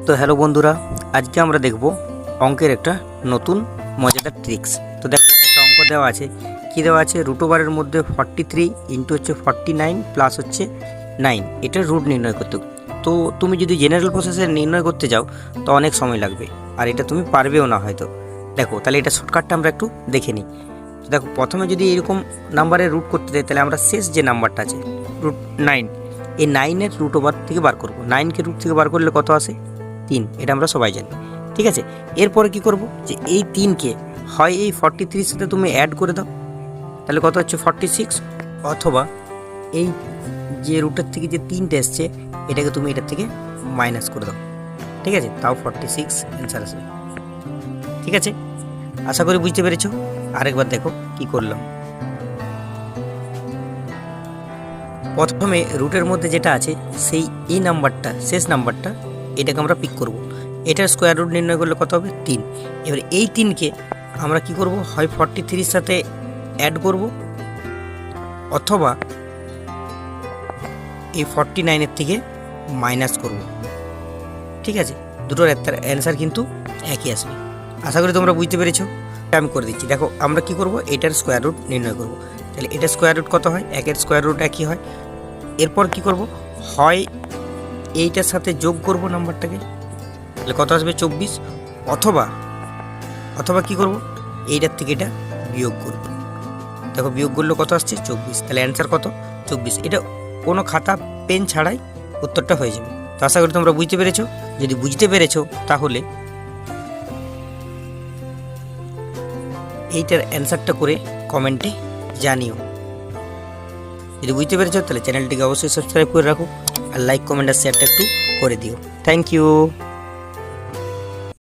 তো হ্যালো বন্ধুরা, আজকে আমরা দেখব অঙ্কের একটা নতুন মজাদার ট্রিক্স। তো দেখো, একটা অঙ্ক দেওয়া আছে। কি দেওয়া আছে? √এর মধ্যে 43 ইন্টু হচ্ছে 49 প্লাস হচ্ছে 9, এটার রুট নির্ণয় করতে। তো তুমি যদি জেনারেল প্রসেসে নির্ণয় করতে যাও তো অনেক সময় লাগবে, আর এটা তুমি পারবেও না হয়তো। দেখো, তাহলে এটা শর্টকাটটা আমরা একটু দেখে নিই। তো দেখো, প্রথমে যদি এরকম নাম্বারের রুট করতে দেয়, তাহলে আমরা শেষ যে নাম্বারটা আছে √9, এই 9-এর √ওভার থেকে বার করবো। 9কে রুট থেকে বার করলে কত আসে? 3। এটা আমরা সবাই জানি, ঠিক আছে। এরপরে কি করব, যে এই 3কে হয় এই 43 সাথে তুমি অ্যাড করে দাও, তাহলে কত হচ্ছে 46, অথবা এই যে রুটের থেকে যে 3টে এসছে এটাকে তুমি এটার থেকে মাইনাস করে দাও, ঠিক আছে, তাও 46 অ্যান্সার আসবে। ঠিক আছে, আশা করি বুঝতে পেরেছো। আরেকবার দেখো কি করলাম। প্রথমে রুটের মধ্যে যেটা আছে সেই এই নাম্বারটা, শেষ নাম্বারটা, এটাকে আমরা পিক করব। এটার স্কোয়ার রুট নির্ণয় করলে কত হবে? 3। এবার এই 3কে আমরা কি করব, হয় 43-র সাথে অ্যাড করব, অথবা এই 49-এর থেকে মাইনাস করব। ঠিক আছে, দুটোর অ্যান্সার কিন্তু একই আসবে। আশা করি তোমরা বুঝতে পেরেছো। আমি করে দিচ্ছি। দেখো, আমরা কি করব, এটার স্কোয়ার রুট নির্ণয় করব। তাহলে এটার স্কোয়ার রুট কত হয়? 1-এর স্কোয়ার রুট একই হয়। এরপর কি করব, হয় এইটার সাথে যোগ করব নাম্বারটাকে, তাহলে কত আসবে? 24। অথবা কি করব, এইটার থেকে এটা বিয়োগ করব। দেখো, বিয়োগ করলে কত আসছে? 24। তাহলে অ্যান্সার কত? 24। এটা কোনো খাতা পেন ছাড়াই উত্তরটা হয়ে যাবে। তো আশা করি তোমরা বুঝতে পেরেছো। যদি বুঝতে পেরেছো তাহলে এইটার অ্যান্সারটা করে কমেন্টে জানিও। যদি বুঝতে পেরেছো তাহলে চ্যানেলটিকে অবশ্যই সাবস্ক্রাইব করে রাখো, আর লাইক, কমেন্ট আর শেয়ারটা একটু করে দিও। Thank you.